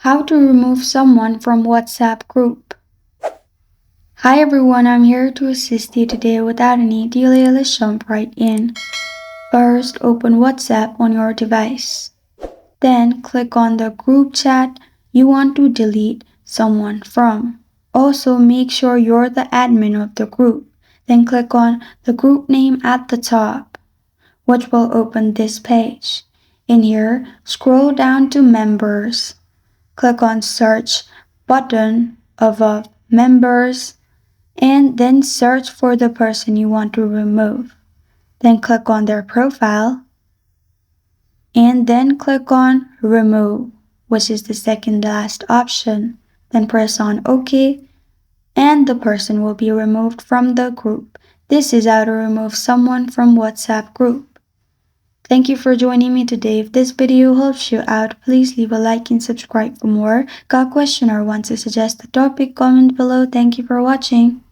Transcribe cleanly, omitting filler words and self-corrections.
How to remove someone from WhatsApp group. Hi everyone, I'm here to assist you today without any delay. Let's jump right in. First, open WhatsApp on your device. Then click on the group chat you want to delete someone from. Also, make sure you're the admin of the group. Then click on the group name at the top, which will open this page. In here, scroll down to members. Click on search button above members and then search for the person you want to remove. Then click on their profile and then click on remove, which is the second last option. Then press on OK and the person will be removed from the group. This is how to remove someone from WhatsApp group. Thank you for joining me today. If this video helps you out, please leave a like and subscribe for more. Got a question or want to suggest a topic? Comment below. Thank you for watching.